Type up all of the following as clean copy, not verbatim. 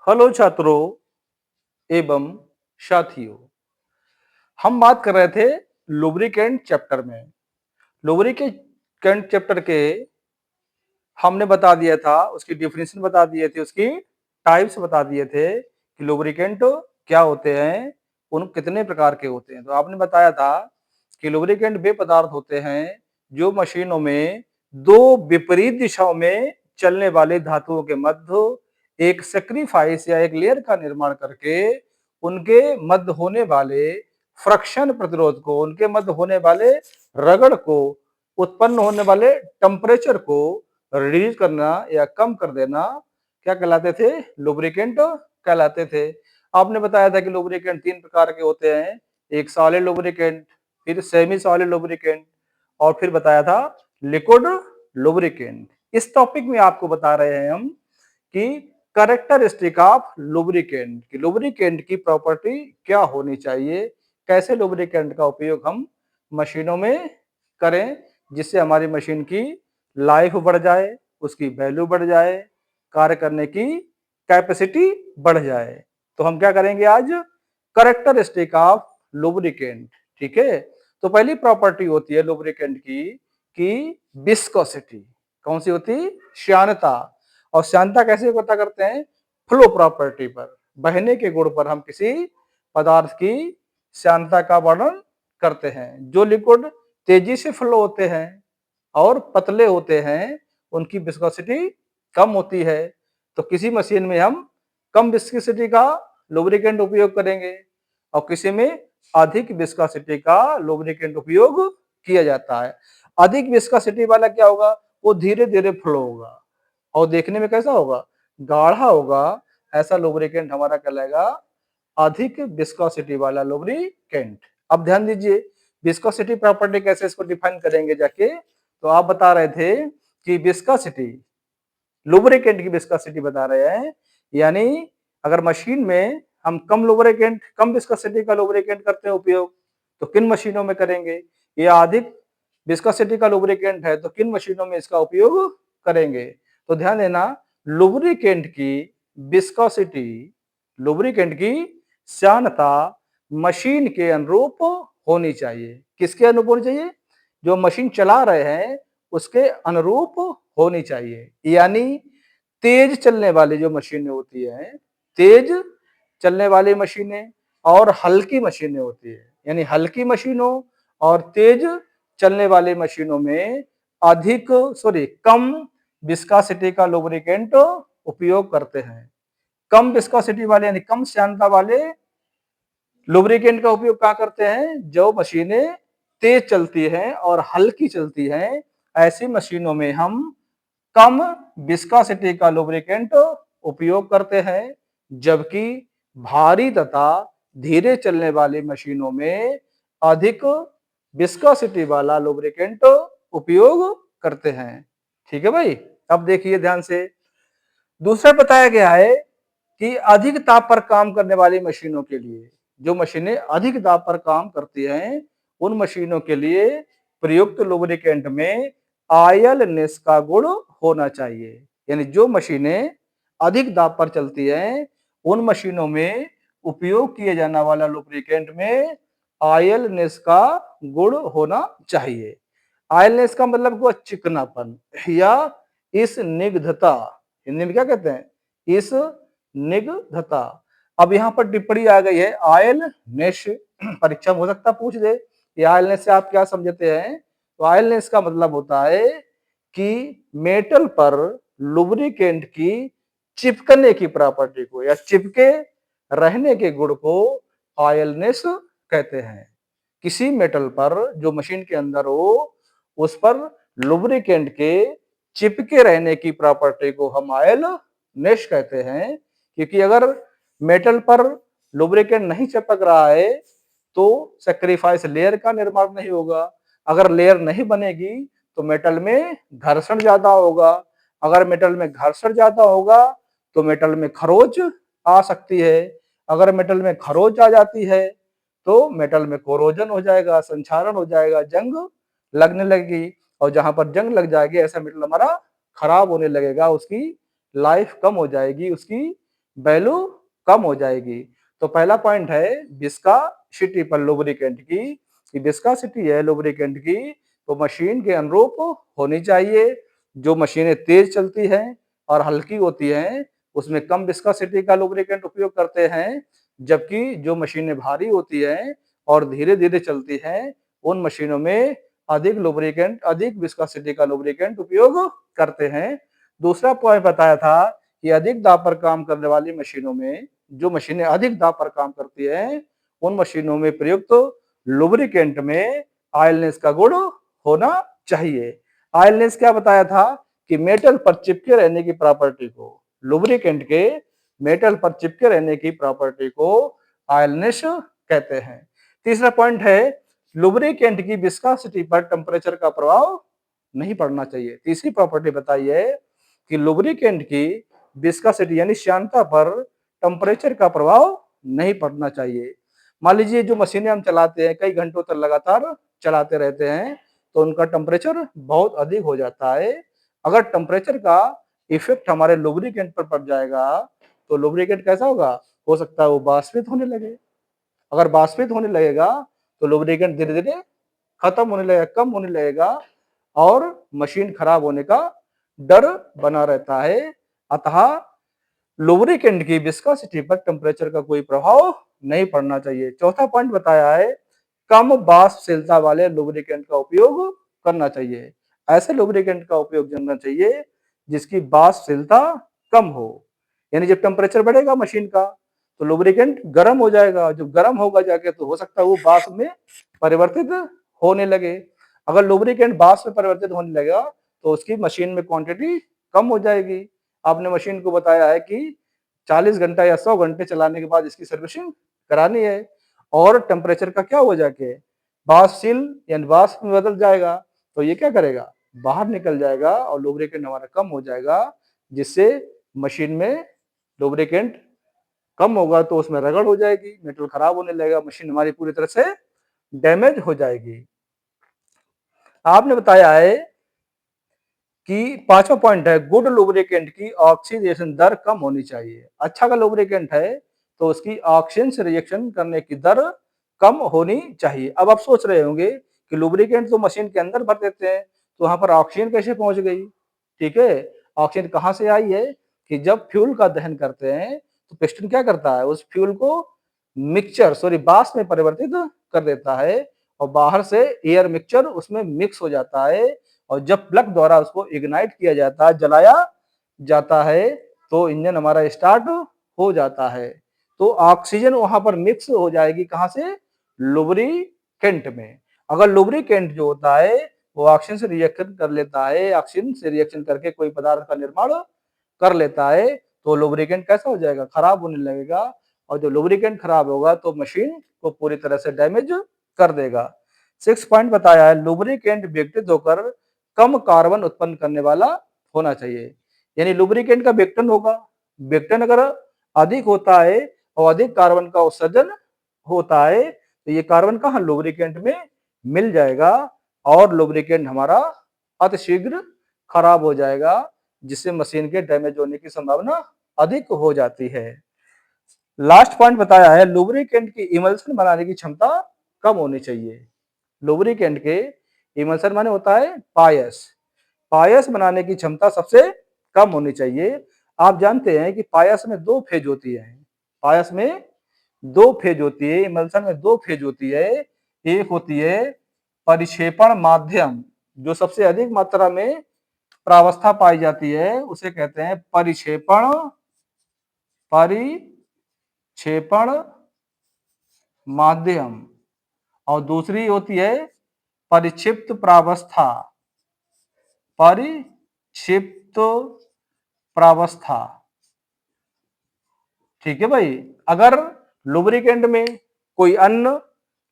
Hello छात्रों एवं साथियों। हम बात कर रहे थे लुब्रिकेंट चैप्टर में। लुब्रिकेंट चैप्टर के हमने बता दिया था, उसकी डेफिनेशन बता दिए थे, उसकी टाइप्स बता दिए थे कि लुब्रिकेंट क्या होते हैं, उन कितने प्रकार के होते हैं। तो आपने बताया था कि लुब्रिकेंट वे पदार्थ होते हैं जो मशीनों में दो विपरीत दिशाओं में चलने वाले धातुओं के मध्य एक सेक्रीफाइस या एक लेयर का निर्माण करके उनके मध्य होने वाले फ्रिक्शन प्रतिरोध को, उनके मध्य होने वाले रगड़ को, उत्पन्न होने वाले टेम्परेचर को रिड्यूस करना या कम कर देना क्या कहलाते थे? लुब्रिकेंट कहलाते थे। आपने बताया था कि लुब्रिकेंट तीन प्रकार के होते हैं, एक सॉलिड लुब्रिकेंट, फिर सेमी सॉलिड लुब्रिकेंट और फिर बताया था लिक्विड लुब्रिकेंट। इस टॉपिक में आपको बता रहे हैं हम कि कैरेक्टरिस्टिक ऑफ लुब्रिकेंट कि लुब्रिकेंट की प्रॉपर्टी क्या होनी चाहिए, कैसे लुब्रिकेंट का उपयोग हम मशीनों में करें जिससे हमारी मशीन की लाइफ बढ़ जाए, उसकी वैल्यू बढ़ जाए, कार्य करने की कैपेसिटी बढ़ जाए। तो हम क्या करेंगे आज? Characteristic of lubricant. ठीक है, तो पहली प्रॉपर्टी होती है लुब्रिकेंट की कि विस्कोसिटी। कौन सी होती? श्यानता। और श्यानता कैसे पता करते हैं? फ्लो प्रॉपर्टी पर, बहने के गुण पर हम किसी पदार्थ की श्यानता का वर्णन करते हैं। जो लिक्विड तेजी से फ्लो होते हैं और पतले होते हैं उनकी विस्कोसिटी कम होती है। तो किसी मशीन में हम कम विस्कोसिटी का लुब्रिकेंट उपयोग करेंगे और किसी में अधिक विस्कोसिटी का लुब्रिकेंट उपयोग किया जाता है। अधिक विस्कोसिटी वाला क्या होगा? वो धीरे धीरे फ्लो होगा और देखने में कैसा होगा? गाढ़ा होगा। ऐसा लुब्रिकेंट हमारा कहलाएगा अधिक विस्कोसिटी वाला लुब्रिकेंट। अब ध्यान दीजिए विस्कोसिटी प्रॉपर्टी कैसे इसको डिफाइन करेंगे जाके। तो आप बता रहे थे कि विस्कोसिटी, लुब्रिकेंट की विस्कोसिटी बता रहे हैं, यानी अगर मशीन में हम कम लुब्रिकेंट, कम विस्कोसिटी का लुब्रिकेंट करते हैं उपयोग, तो किन मशीनों में करेंगे? या अधिक विस्कोसिटी का लुब्रिकेंट है तो किन मशीनों में इसका उपयोग करेंगे? तो ध्यान देना लुब्रिकेंट की विस्कोसिटी, लुब्रिकेंट की श्यानता मशीन के अनुरूप होनी चाहिए। किसके अनुरूप होनी चाहिए? जो मशीन चला रहे हैं उसके अनुरूप होनी चाहिए। यानी तेज चलने वाली जो मशीनें होती हैं, तेज चलने वाली मशीनें और हल्की मशीनें होती है, यानी हल्की मशीनों और तेज चलने वाली मशीनों में कम विस्कोसिटी का लुब्रिकेंट उपयोग करते हैं। कम विस्कोसिटी वाले यानी कम श्यानता वाले लुब्रिकेंट का उपयोग कहाँ करते हैं? जो मशीनें तेज चलती हैं और हल्की चलती हैं, ऐसी मशीनों में हम कम विस्कोसिटी का लुब्रिकेंट उपयोग करते हैं, जबकि भारी तथा धीरे चलने वाली मशीनों में अधिक विस्कोसिटी वाला लुब्रिकेंट उपयोग करते हैं। ठीक है भाई, अब देखिए ध्यान से। दूसरा बताया गया है कि अधिक ताप पर काम करने वाली मशीनों के लिए, जो मशीनें अधिक ताप पर काम करती हैं, उन मशीनों के लिए प्रयुक्त लुब्रिकेंट में आयलनेस का गुण होना चाहिए। यानी जो मशीनें अधिक दाब पर चलती हैं उन मशीनों में उपयोग किए जाने वाला लुब्रिकेंट में आयलनेस का गुण होना चाहिए। आयलनेस का मतलब हुआ चिकनापन या स्निग्धता। हिंदी में क्या कहते हैं? इस निग्धता। अब यहाँ पर टिप्पणी आ गई है आयलनेस। परीक्षा में हो सकता पूछ दे कि आयलनेस से आप क्या समझते हैं? तो आयलनेस का मतलब होता है कि मेटल पर लुब्रिकेंट की चिपकने की प्रॉपर्टी को या चिपके रहने के गुण को आयलनेस कहते हैं। किसी मेटल पर जो मशीन के अंदर हो उस पर लुब्रिकेंट के चिपके रहने की प्रॉपर्टी को हम आयलनेस कहते हैं। क्योंकि अगर मेटल पर लुब्रिकेंट नहीं चिपक रहा है तो सैक्रिफाइस लेयर का निर्माण नहीं होगा। अगर लेयर नहीं बनेगी तो मेटल में घर्षण ज्यादा होगा। अगर मेटल में घर्षण ज्यादा होगा तो मेटल में खरोच आ सकती है। अगर मेटल में खरोच आ जाती है तो मेटल में कोरोजन हो जाएगा, संक्षारण हो जाएगा, जंग लगने लगेगी। और जहां पर जंग लग जाएगी ऐसा मेटल हमारा खराब होने लगेगा, उसकी लाइफ कम हो जाएगी, उसकी वैल्यू कम हो जाएगी। तो पहला पॉइंट है विस्कोसिटी पर लुब्रिकेंट की, कि विस्कोसिटी है लुब्रिकेंट की तो मशीन के अनुरूप होनी चाहिए। जो मशीनें तेज चलती हैं और हल्की होती हैं उसमें कम विस्कोसिटी का लुब्रिकेंट उपयोग करते हैं, जबकि जो मशीनें भारी होती हैं और धीरे-धीरे चलती हैं उन मशीनों में अधिक विस्कोसिटी का लुब्रिकेंट उपयोग करते हैं। दूसरा पॉइंट बताया था कि अधिक दाब पर काम करने वाली मशीनों में, जो मशीनें अधिक दाब पर काम करती हैं उन मशीनों में प्रयुक्त लुब्रिकेंट में ऑयलनेस का गुण होना चाहिए। ऑयलनेस क्या बताया था कि मेटल पर चिपके रहने की प्रॉपर्टी को, लुब्रिकेंट के मेटल पर चिपके रहने की प्रॉपर्टी को ऑयलनेस कहते हैं। तीसरा पॉइंट है लुब्रिकेंट की विस्कोसिटी पर टेम्परेचर का प्रभाव नहीं पड़ना चाहिए। तीसरी प्रॉपर्टी बताई है कि लुब्रिकेंट की विस्कोसिटी यानी श्यानता पर टेम्परेचर का प्रभाव नहीं पड़ना चाहिए। मान लीजिए जो मशीनें हम चलाते हैं कई घंटों तक लगातार चलाते रहते हैं तो उनका टेम्परेचर बहुत अधिक हो जाता है। अगर टेम्परेचर का इफेक्ट हमारे लुब्रिकेंट पर पड़ जाएगा तो लुब्रिकेंट कैसा होगा, हो सकता है वो वाष्पित होने लगे। अगर वाष्पित होने लगेगा तो लुब्रिकेंट धीरे-धीरे खत्म होने लगेगा, कम होने लगेगा और मशीन खराब होने का डर बना रहता है। अतः लुब्रिकेंट की विस्कोसिटी पर टेम्परेचर का कोई प्रभाव नहीं पड़ना चाहिए। चौथा पॉइंट बताया है कम वाष्पशीलता वाले लुब्रिकेंट का उपयोग करना चाहिए। ऐसे लुब्रिकेंट का उपयोग करना चाहिए जिसकी वाष्पशीलता कम हो। यानी जब टेम्परेचर बढ़ेगा मशीन का तो लुब्रिकेंट गर्म हो जाएगा, जब गर्म होगा जाके तो हो सकता है वो वाष्प में परिवर्तित होने लगे। अगर लुब्रिकेंट वाष्प में परिवर्तित होने लगेगा तो उसकी मशीन में क्वांटिटी कम हो जाएगी। आपने मशीन को बताया है कि 40 घंटा या 100 घंटे चलाने के बाद इसकी सर्विसिंग करानी है और टेम्परेचर का क्या हो जाके वाष्पशील यानी वाष्प में बदल जाएगा तो ये क्या करेगा, बाहर निकल जाएगा और लुब्रिकेंट हमारा कम हो जाएगा, जिससे मशीन में लुब्रिकेंट कम होगा तो उसमें रगड़ हो जाएगी, मेटल खराब होने लगेगा, मशीन हमारी पूरी तरह से डैमेज हो जाएगी। आपने बताया है कि पांचवा पॉइंट है गुड लुब्रिकेंट की ऑक्सीडेशन दर कम होनी चाहिए। अच्छा का लुब्रिकेंट है तो उसकी ऑक्सीजन से रिएक्शन करने की दर कम होनी चाहिए। अब आप सोच रहे होंगे कि लुब्रिकेंट तो मशीन के अंदर भर देते हैं तो वहां पर ऑक्सीजन कैसे पहुंच गई। ठीक है, ऑक्सीजन कहां से आई है कि जब फ्यूल का दहन करते हैं तो पिस्टन क्या करता है, उस फ्यूल को वाष्प में परिवर्तित कर देता है और बाहर से एयर मिक्सचर उसमें मिक्स हो जाता है और जब प्लग द्वारा उसको इग्नाइट किया जाता है, जलाया जाता है तो इंजन हमारा स्टार्ट हो जाता है। तो ऑक्सीजन वहां पर मिक्स हो जाएगी कहां से, लुब्रिकेंट में। अगर लुब्रिकेंट जो होता है वो ऑक्सीजन से रिएक्शन कर लेता है, ऑक्सीजन से रिएक्शन करके कोई पदार्थ का निर्माण कर लेता है तो लुब्रिकेंट कैसा हो जाएगा, खराब होने लगेगा और जब लुब्रिकेंट खराब होगा तो मशीन को पूरी तरह से डैमेज कर देगा। 6 पॉइंट बताया है लुब्रिकेंट विघटित होकर कम कार्बन उत्पन्न करने वाला होना चाहिए। यानी लुब्रिकेंट का विघटन होगा, विघटन अगर अधिक होता है और अधिक कार्बन का उत्सर्जन होता है तो ये कार्बन कहाँ लुब्रिकेंट में मिल जाएगा और लुब्रिकेंट हमारा अतिशीघ्र खराब हो जाएगा, जिससे मशीन के डैमेज होने की संभावना अधिक हो जाती है। लास्ट पॉइंट बताया है लुब्रिकेंट की इमल्सन बनाने की क्षमता कम होनी चाहिए। लुब्रिकेंट के इमल्सन माने होता है पायस, पायस बनाने की क्षमता सबसे कम होनी चाहिए। आप जानते हैं कि पायस में दो फेज होती है, पायस में दो फेज होती है, इमल्सन में दो फेज होती है। एक होती है परिक्षेपण माध्यम, जो सबसे अधिक मात्रा में प्रावस्था पाई जाती है उसे कहते हैं परिक्षेपण माध्यम, और दूसरी होती है परिक्षिप्त प्रावस्था, परिक्षिप्त प्रावस्था। ठीक है भाई, अगर लुब्रिकेंट में कोई अन्य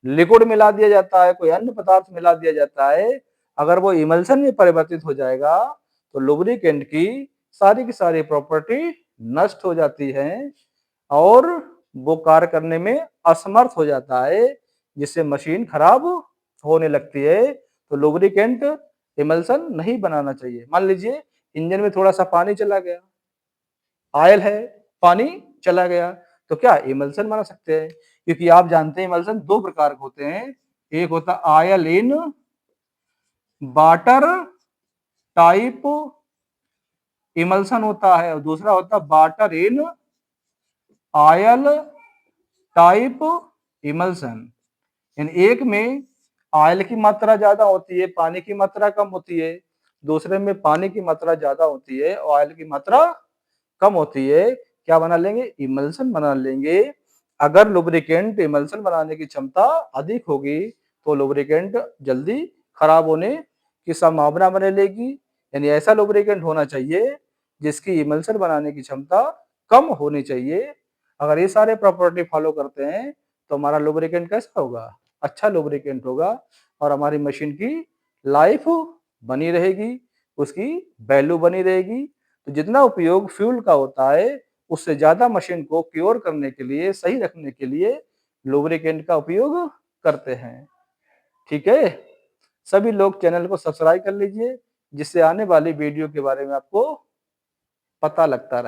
लिक्विड मिला दिया जाता है, कोई अन्य पदार्थ मिला दिया जाता है, अगर वो इमल्सन में परिवर्तित हो जाएगा तो लुब्रिकेंट की सारी प्रॉपर्टी नष्ट हो जाती है और वो कार्य करने में असमर्थ हो जाता है, जिससे मशीन खराब होने लगती है। तो लुब्रिकेंट इमल्सन नहीं बनाना चाहिए। मान लीजिए इंजन में थोड़ा सा पानी चला गया, ऑयल है, पानी चला गया। तो क्या इमल्शन बना सकते हैं, क्योंकि आप जानते हैं इमल्शन 2 प्रकार के होते हैं। एक होता है oil in water type emulsion होता है, और दूसरा होता है water in oil type emulsion. इन एक में ऑयल की मात्रा ज्यादा होती है, पानी की मात्रा कम होती है। दूसरे में पानी की मात्रा ज्यादा होती है, ऑयल की मात्रा कम होती है। क्या बना लेंगे? इमल्शन बना लेंगे। अगर लुब्रिकेंट इमल्शन बनाने की क्षमता अधिक होगी तो लुब्रिकेंट जल्दी खराब होने की संभावना बने लेगी। यानी ऐसा लुब्रिकेंट होना चाहिए जिसकी इमल्शन बनाने की क्षमता कम होनी चाहिए। अगर ये सारे प्रॉपर्टी फॉलो करते हैं तो हमारा लुब्रिकेंट कैसा होगा? अच्छा लुब्रिकेंट होगा, और हमारी मशीन की लाइफ बनी रहेगी, उसकी वैल्यू बनी रहेगी। तो जितना उपयोग फ्यूल का होता है उससे ज्यादा मशीन को क्योर करने के लिए, सही रखने के लिए लुब्रिकेंट का उपयोग करते हैं। ठीक है, सभी लोग चैनल को सब्सक्राइब कर लीजिए, जिससे आने वाली वीडियो के बारे में आपको पता लगता रहे।